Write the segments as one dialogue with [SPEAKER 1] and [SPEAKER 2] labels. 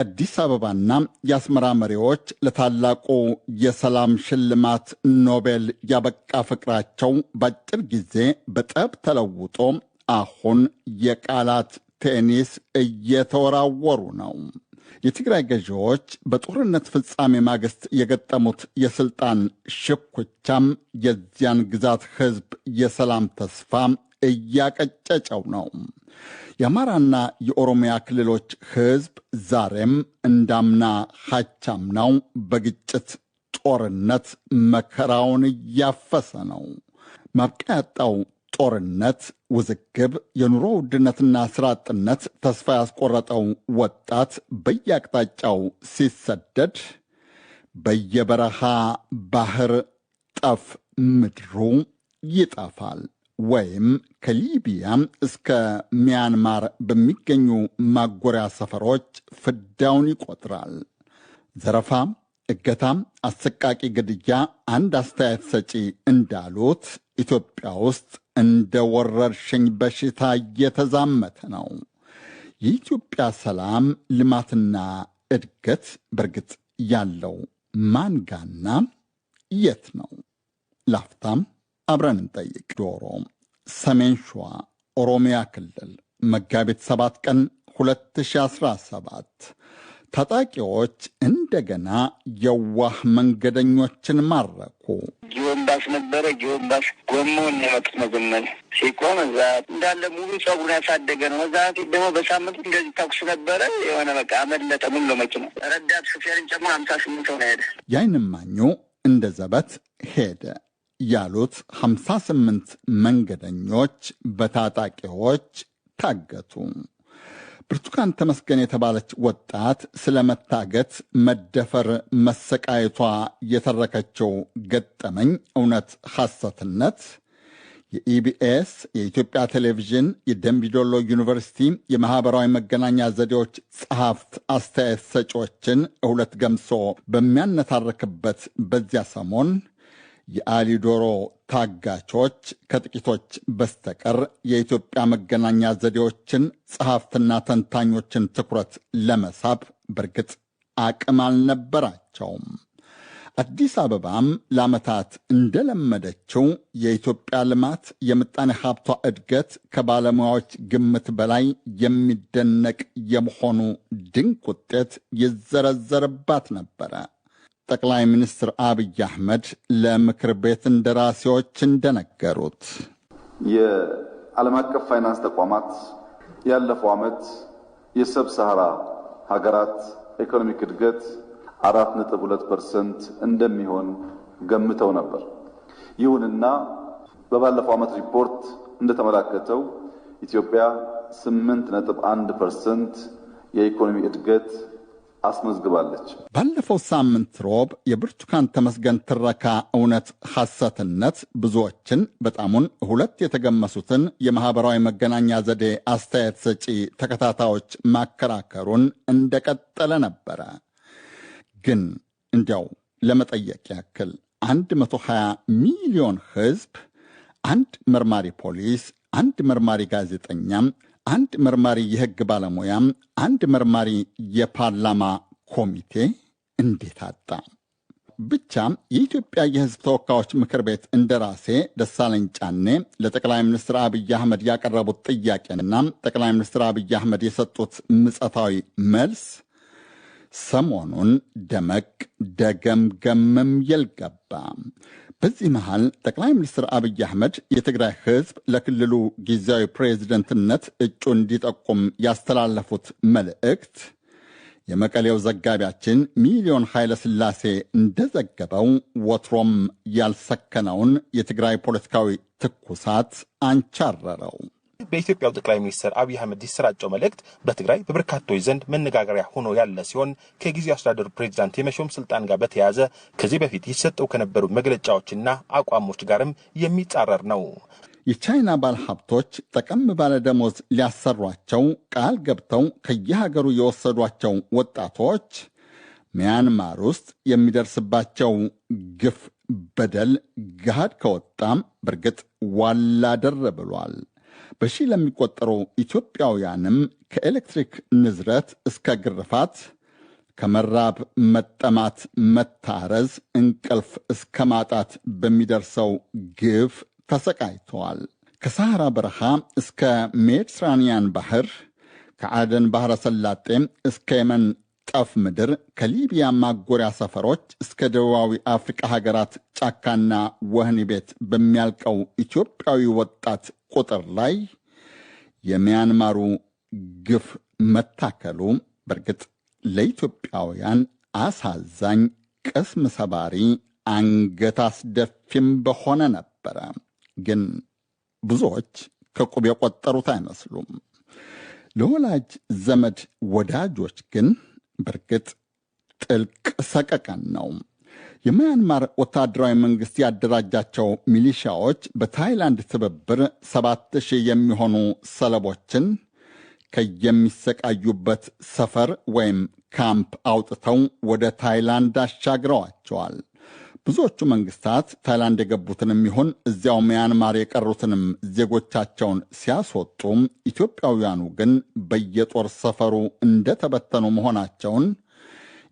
[SPEAKER 1] አዲስ አበባና የአስመራ መሪዎች ለታላቁ የሰላም ሽልማት ኖቤል ያበቃ ፍቅራቸው በአጭር ጊዜ በጠብ ተለውጦ አሁን የቃላት ቴኒስ እየተወራወሩ ነው። የትግራይ ገዢዎች በጦርነት ፍጻሜ ማግስት የገጠሙት የስልጣን ሽኩቻም የዚያን ግዛት ሕዝብ የሰላም ተስፋ እያቀጨጨው ነው። የአማራና የኦሮሚያ ክልሎች ሕዝብ ዛሬም እንዳምና ሐቻምናው በግጭት ጦርነት መከራውን እያፈሰ ነው። ማብቂያ ያጣው ጦርነት፣ ውዝግብ፣ የኑሮ ውድነትና ስራ አጥነት ተስፋ ያስቆረጠው ወጣት በየአቅጣጫው ሲሰደድ በየበረሃ ባህር ጠፍ ምድሩ ይጠፋል ወይም ከሊቢያ እስከ ሚያንማር በሚገኙ ማጎሪያ ሰፈሮች ፍዳውን ይቆጥራል። ዘረፋ፣ እገታ፣ አሰቃቂ ግድያ አንድ አስተያየት ሰጪ እንዳሉት ኢትዮጵያ ውስጥ እንደ ወረርሽኝ በሽታ እየተዛመተ ነው። የኢትዮጵያ ሰላም፣ ልማትና እድገት በእርግጥ ያለው ማንጋና የት ነው? ላፍታም አብረን እንጠይቅ። ዶሮ፣ ሰሜን ሸዋ፣ ኦሮሚያ ክልል መጋቢት 7 ቀን 2017 ታጣቂዎች እንደገና የዋህ መንገደኞችን ማረኩ።
[SPEAKER 2] ጊዮንባስ ነበረ። ጊዮንባስ ጎማውን የመጡት መዘመን ሲቆም እዛ እንዳለ ሙሉ ጸጉሩን ያሳደገ ነው። እዛ ደግሞ በሳምንቱ እንደዚህ ተኩስ ነበረ። የሆነ በቃ አመለጠ ሙሉ መኪና። ረዳት ሹፌርን ጨምሮ 58 ሰው ነው ሄደ።
[SPEAKER 1] የዓይን እማኙ እንደ ዘበት ሄደ ያሉት 58 መንገደኞች በታጣቂዎች ታገቱ። ብርቱካን ተመስገን የተባለች ወጣት ስለመታገት፣ መደፈር፣ መሰቃየቷ የተረከችው ገጠመኝ እውነት ሐሰትነት የኢቢኤስ፣ የኢትዮጵያ ቴሌቪዥን፣ የደምቢዶሎ ዩኒቨርሲቲ የማኅበራዊ መገናኛ ዘዴዎች ጸሐፍት አስተያየት ሰጪዎችን እሁለት ገምሶ በሚያነታርክበት በዚያ ሰሞን የአሊዶሮ ታጋቾች ከጥቂቶች በስተቀር የኢትዮጵያ መገናኛ ዘዴዎችን ጸሐፍትና ተንታኞችን ትኩረት ለመሳብ በርግጥ አቅም አልነበራቸውም። አዲስ አበባም ለዓመታት እንደለመደችው የኢትዮጵያ ልማት፣ የምጣኔ ሀብቷ እድገት ከባለሙያዎች ግምት በላይ የሚደነቅ የመሆኑ ድንቅ ውጤት ይዘረዘርባት ነበረ። ጠቅላይ ሚኒስትር አብይ አህመድ ለምክር ቤት እንደራሴዎች እንደነገሩት
[SPEAKER 3] የዓለም አቀፍ ፋይናንስ ተቋማት ያለፈው ዓመት የሰብ ሰሃራ ሀገራት ኢኮኖሚክ እድገት 4.2% እንደሚሆን ገምተው ነበር። ይሁንና በባለፈው ዓመት ሪፖርት እንደተመለከተው ኢትዮጵያ 8.1% የኢኮኖሚ እድገት አስመዝግባለች።
[SPEAKER 1] ባለፈው ሳምንት ሮብ የብርቱካን ተመስገን ትረካ እውነት ሐሰትነት ብዙዎችን በጣሙን ሁለት የተገመሱትን የማኅበራዊ መገናኛ ዘዴ አስተያየት ሰጪ ተከታታዮች ማከራከሩን እንደቀጠለ ነበረ። ግን እንዲያው ለመጠየቅ ያክል 120 ሚሊዮን ሕዝብ፣ አንድ መርማሪ ፖሊስ፣ አንድ መርማሪ ጋዜጠኛም፣ አንድ መርማሪ የሕግ ባለሙያም፣ አንድ መርማሪ የፓርላማ ኮሚቴ እንዴት አጣ? ብቻ የኢትዮጵያ የሕዝብ ተወካዮች ምክር ቤት እንደራሴ ደሳለኝ ጫኔ ለጠቅላይ ሚኒስትር አብይ አህመድ ያቀረቡት ጥያቄና ጠቅላይ ሚኒስትር አብይ አህመድ የሰጡት ምጸታዊ መልስ ሰሞኑን ደመቅ ደገምገምም የልገባ። በዚህ መሃል ጠቅላይ ሚኒስትር አብይ አህመድ የትግራይ ሕዝብ ለክልሉ ጊዜያዊ ፕሬዝደንትነት እጩ እንዲጠቁም ያስተላለፉት መልእክት የመቀሌው ዘጋቢያችን ሚሊዮን ኃይለ ሥላሴ እንደዘገበው ወትሮም ያልሰከነውን የትግራይ ፖለቲካዊ ትኩሳት አንቻረረው።
[SPEAKER 4] በኢትዮጵያው ጠቅላይ ሚኒስትር አብይ አህመድ የተሰራጨው መልእክት በትግራይ በበርካቶች ዘንድ መነጋገሪያ ሆኖ ያለ ሲሆን ከጊዜው አስተዳደሩ ፕሬዝዳንት የመሾም ስልጣን ጋር በተያያዘ ከዚህ በፊት ይሰጠው ከነበሩ መግለጫዎችና አቋሞች ጋርም የሚጻረር ነው።
[SPEAKER 1] የቻይና ባለሀብቶች ጠቀም ባለ ደሞዝ ሊያሰሯቸው ቃል ገብተው ከየሀገሩ የወሰዷቸው ወጣቶች ሚያንማር ውስጥ የሚደርስባቸው ግፍ፣ በደል ገሃድ ከወጣም በርግጥ ዋላ ደር ብሏል። በሺህ ለሚቆጠሩ ኢትዮጵያውያንም ከኤሌክትሪክ ንዝረት እስከ ግርፋት ከመራብ መጠማት፣ መታረዝ፣ እንቅልፍ እስከ ማጣት በሚደርሰው ግፍ ተሰቃይተዋል። ከሰሐራ በረሃ እስከ ሜዲትራኒያን ባህር፣ ከአደን ባሕረ ሰላጤ እስከ የመን ጠፍ ምድር፣ ከሊቢያ ማጎሪያ ሰፈሮች እስከ ደቡባዊ አፍሪቃ ሀገራት ጫካና ወህኒ ቤት በሚያልቀው ኢትዮጵያዊ ወጣት ቁጥር ላይ የሚያንማሩ ግፍ መታከሉ በእርግጥ ለኢትዮጵያውያን አሳዛኝ፣ ቅስም ሰባሪ፣ አንገት አስደፊም በሆነ ነበረ። ግን ብዙዎች ከቁብ የቆጠሩት አይመስሉም። ለወላጅ ዘመድ ወዳጆች ግን በእርግጥ ጥልቅ ሰቀቀን ነው። የሚያንማር ወታደራዊ መንግሥት ያደራጃቸው ሚሊሻዎች በታይላንድ ትብብር 7,000 የሚሆኑ ሰለቦችን ከየሚሰቃዩበት ሰፈር ወይም ካምፕ አውጥተው ወደ ታይላንድ አሻግረዋቸዋል። ብዙዎቹ መንግስታት ታይላንድ የገቡትንም ይሁን እዚያው ሚያንማር የቀሩትንም ዜጎቻቸውን ሲያስወጡ፣ ኢትዮጵያውያኑ ግን በየጦር ሰፈሩ እንደተበተኑ መሆናቸውን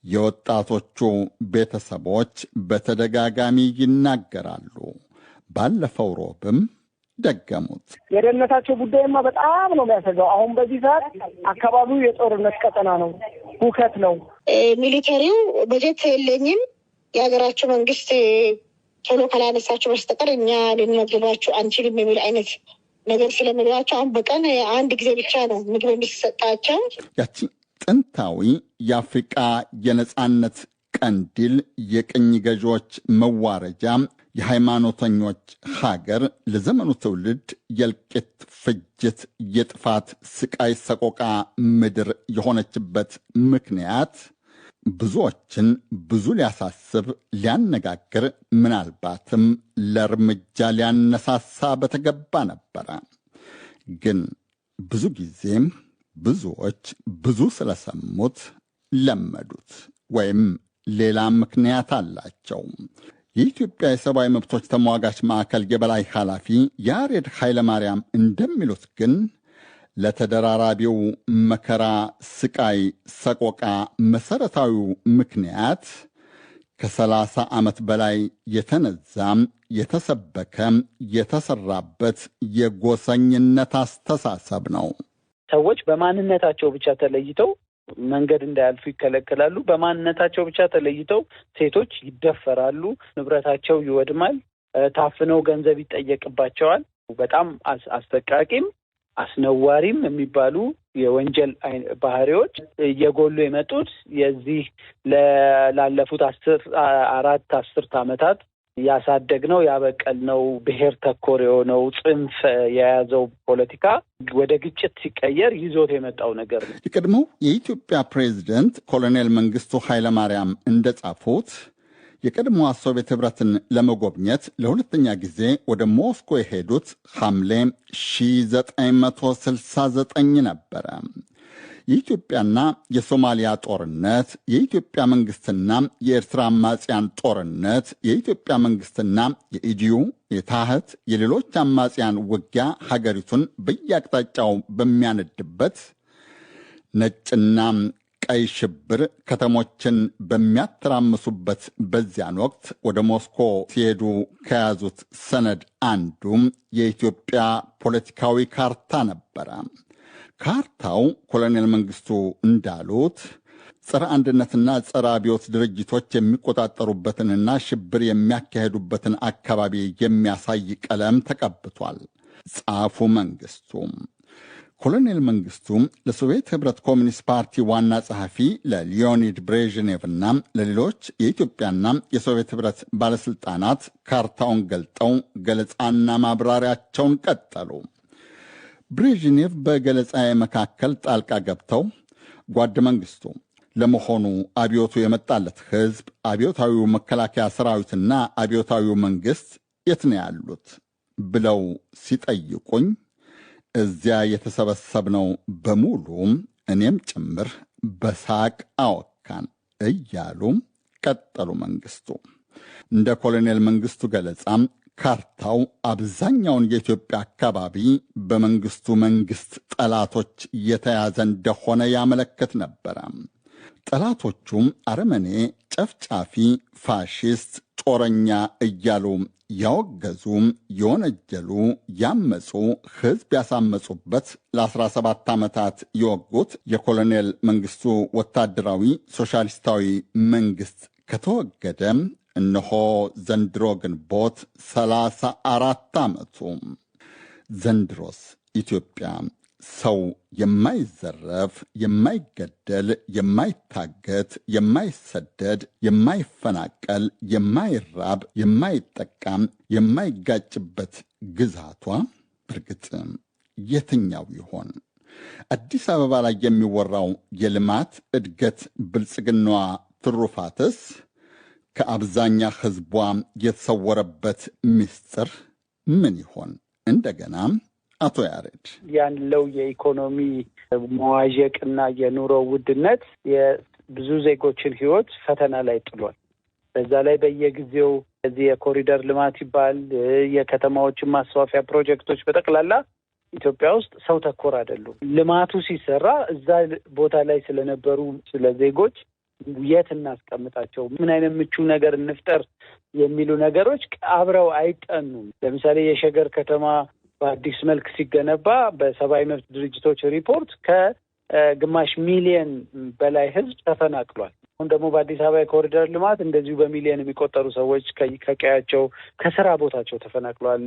[SPEAKER 1] የወጣቶቹ ቤተሰቦች በተደጋጋሚ ይናገራሉ። ባለፈው ሮብም ደገሙት።
[SPEAKER 5] የደህንነታቸው ጉዳይማ በጣም ነው የሚያሰጋው። አሁን በዚህ ሰዓት አካባቢው የጦርነት ቀጠና ነው፣ ሁከት ነው።
[SPEAKER 6] ሚሊተሪው በጀት የለኝም የሀገራቸው መንግስት ቶሎ ካላነሳቸው በስተቀር እኛ ልንመግባቸው አንችልም የሚል አይነት ነገር ስለሚሏቸው አሁን በቀን አንድ ጊዜ ብቻ ነው ምግብ የሚሰጣቸው።
[SPEAKER 1] ያቺ ጥንታዊ የአፍሪቃ የነጻነት ቀንዲል፣ የቅኝ ገዢዎች መዋረጃ፣ የሃይማኖተኞች ሀገር ለዘመኑ ትውልድ የእልቂት፣ ፍጅት፣ የጥፋት፣ ስቃይ፣ ሰቆቃ ምድር የሆነችበት ምክንያት ብዙዎችን ብዙ ሊያሳስብ፣ ሊያነጋግር፣ ምናልባትም ለእርምጃ ሊያነሳሳ በተገባ ነበረ። ግን ብዙ ጊዜም ብዙዎች ብዙ ስለሰሙት ለመዱት፣ ወይም ሌላ ምክንያት አላቸው። የኢትዮጵያ የሰብአዊ መብቶች ተሟጋች ማዕከል የበላይ ኃላፊ ያሬድ ኃይለማርያም እንደሚሉት ግን ለተደራራቢው መከራ፣ ስቃይ፣ ሰቆቃ መሰረታዊው ምክንያት ከ30 ዓመት በላይ የተነዛም የተሰበከ የተሰራበት የጎሰኝነት አስተሳሰብ ነው።
[SPEAKER 7] ሰዎች በማንነታቸው ብቻ ተለይተው መንገድ እንዳያልፉ ይከለከላሉ። በማንነታቸው ብቻ ተለይተው ሴቶች ይደፈራሉ፣ ንብረታቸው ይወድማል፣ ታፍነው ገንዘብ ይጠየቅባቸዋል። በጣም አስጠቃቂም አስነዋሪም የሚባሉ የወንጀል ባህሪዎች እየጎሉ የመጡት የዚህ ላለፉት 10 ዓመታት ያሳደግነው ያበቀልነው ብሔር ተኮር የሆነው ጽንፍ የያዘው ፖለቲካ ወደ ግጭት ሲቀየር ይዞት የመጣው ነገር ነው።
[SPEAKER 1] የቀድሞው የኢትዮጵያ ፕሬዝደንት ኮሎኔል መንግስቱ ኃይለማርያም እንደጻፉት የቀድሞዋ ሶቪየት ኅብረትን ለመጎብኘት ለሁለተኛ ጊዜ ወደ ሞስኮ የሄዱት ሐምሌ 1969 ነበረ። የኢትዮጵያና የሶማሊያ ጦርነት፣ የኢትዮጵያ መንግስትና የኤርትራ አማጽያን ጦርነት፣ የኢትዮጵያ መንግስትና የኢዲዩ፣ የታህት፣ የሌሎች አማጽያን ውጊያ ሀገሪቱን በየአቅጣጫው በሚያነድበት፣ ነጭና ቀይ ሽብር ከተሞችን በሚያተራምሱበት በዚያን ወቅት ወደ ሞስኮ ሲሄዱ ከያዙት ሰነድ አንዱ የኢትዮጵያ ፖለቲካዊ ካርታ ነበረ። ካርታው ኮሎኔል መንግስቱ እንዳሉት ጸረ አንድነትና ጸረ አብዮት ድርጅቶች የሚቆጣጠሩበትንና ሽብር የሚያካሄዱበትን አካባቢ የሚያሳይ ቀለም ተቀብቷል። ጻፉ መንግስቱ። ኮሎኔል መንግስቱ ለሶቪየት ኅብረት ኮሚኒስት ፓርቲ ዋና ጸሐፊ ለሊዮኒድ ብሬዥኔቭና ለሌሎች የኢትዮጵያና የሶቪየት ኅብረት ባለሥልጣናት ካርታውን ገልጠው ገለጻና ማብራሪያቸውን ቀጠሉ። ብሬዥኔቭ በገለጻዬ መካከል ጣልቃ ገብተው ጓድ መንግስቱ፣ ለመሆኑ አብዮቱ የመጣለት ሕዝብ፣ አብዮታዊው መከላከያ ሰራዊትና አብዮታዊው መንግሥት የት ነው ያሉት ብለው ሲጠይቁኝ እዚያ የተሰበሰብነው በሙሉ እኔም ጭምር በሳቅ አወካን እያሉ ቀጠሉ መንግስቱ። እንደ ኮሎኔል መንግስቱ ገለጻም ካርታው አብዛኛውን የኢትዮጵያ አካባቢ በመንግስቱ መንግስት ጠላቶች የተያዘ እንደሆነ ያመለክት ነበረ። ጠላቶቹም አረመኔ፣ ጨፍጫፊ፣ ፋሽስት፣ ጦረኛ እያሉ ያወገዙ፣ የወነጀሉ፣ ያመፁ፣ ሕዝብ ያሳመፁበት ለ17 ዓመታት የወጉት የኮሎኔል መንግስቱ ወታደራዊ ሶሻሊስታዊ መንግስት ከተወገደ እነሆ ዘንድሮ ግንቦት 34 ዓመቱ። ዘንድሮስ ኢትዮጵያ ሰው የማይዘረፍ፣ የማይገደል፣ የማይታገት፣ የማይሰደድ፣ የማይፈናቀል፣ የማይራብ፣ የማይጠቃም፣ የማይጋጭበት ግዛቷ በእርግጥ የትኛው ይሆን? አዲስ አበባ ላይ የሚወራው የልማት እድገት ብልጽግናዋ ትሩፋትስ ከአብዛኛ ህዝቧ የተሰወረበት ምስጢር ምን ይሆን? እንደገና አቶ ያሬድ፣
[SPEAKER 7] ያለው የኢኮኖሚ መዋዠቅና የኑሮ ውድነት የብዙ ዜጎችን ህይወት ፈተና ላይ ጥሏል። በዛ ላይ በየጊዜው እዚህ የኮሪደር ልማት ይባል የከተማዎችን ማስፋፊያ ፕሮጀክቶች በጠቅላላ ኢትዮጵያ ውስጥ ሰው ተኮር አይደሉም። ልማቱ ሲሰራ እዛ ቦታ ላይ ስለነበሩ ስለ ዜጎች የት እናስቀምጣቸው፣ ምን አይነት ምቹ ነገር እንፍጠር የሚሉ ነገሮች አብረው አይጠኑም። ለምሳሌ የሸገር ከተማ በአዲስ መልክ ሲገነባ በሰብአዊ መብት ድርጅቶች ሪፖርት ከግማሽ ሚሊየን በላይ ህዝብ ተፈናቅሏል። አሁን ደግሞ በአዲስ አበባ የኮሪደር ልማት እንደዚሁ በሚሊየን የሚቆጠሩ ሰዎች ከቀያቸው ከስራ ቦታቸው ተፈናቅለዋል።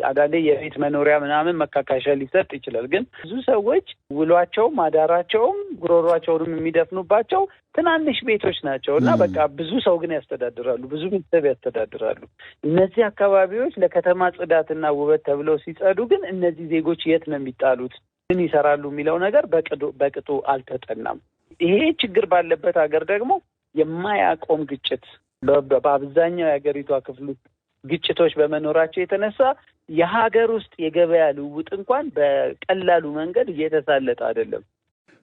[SPEAKER 7] አንዳንዴ የቤት መኖሪያ ምናምን መካካሻ ሊሰጥ ይችላል። ግን ብዙ ሰዎች ውሏቸውም አዳራቸውም ጉሮሯቸውንም የሚደፍኑባቸው ትናንሽ ቤቶች ናቸው እና በቃ ብዙ ሰው ግን ያስተዳድራሉ፣ ብዙ ቤተሰብ ያስተዳድራሉ። እነዚህ አካባቢዎች ለከተማ ጽዳትና ውበት ተብለው ሲጸዱ ግን እነዚህ ዜጎች የት ነው የሚጣሉት? ምን ይሰራሉ የሚለው ነገር በቅጡ አልተጠናም። ይሄ ችግር ባለበት ሀገር ደግሞ የማያቆም ግጭት በአብዛኛው የሀገሪቷ ክፍል ግጭቶች በመኖራቸው የተነሳ የሀገር ውስጥ የገበያ ልውውጥ እንኳን በቀላሉ መንገድ እየተሳለጠ አይደለም።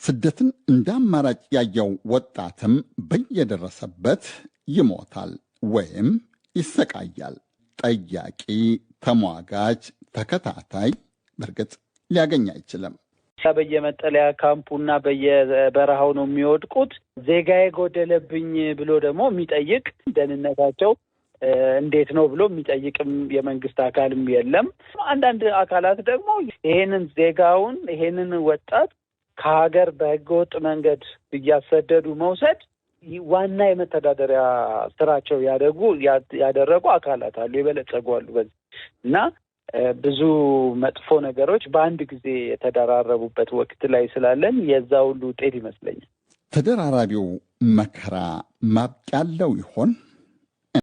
[SPEAKER 1] ስደትን እንደ አማራጭ ያየው ወጣትም በየደረሰበት ይሞታል ወይም ይሰቃያል። ጠያቂ፣ ተሟጋች፣ ተከታታይ በእርግጥ ሊያገኝ አይችልም።
[SPEAKER 7] በየመጠለያ ካምፑና በየበረሃው ነው የሚወድቁት። ዜጋዬ ጎደለብኝ ብሎ ደግሞ የሚጠይቅ ደህንነታቸው እንዴት ነው ብሎ የሚጠይቅም የመንግስት አካልም የለም። አንዳንድ አካላት ደግሞ ይሄንን ወጣት ከሀገር በህገወጥ መንገድ እያሰደዱ መውሰድ ዋና የመተዳደሪያ ስራቸው ያደረጉ አካላት አሉ፣ የበለጸጉ አሉ። በዚህ እና ብዙ መጥፎ ነገሮች በአንድ ጊዜ የተደራረቡበት ወቅት ላይ ስላለን የዛ ሁሉ ውጤት ይመስለኛል።
[SPEAKER 1] ተደራራቢው መከራ ማብቂያ ያለው ይሆን?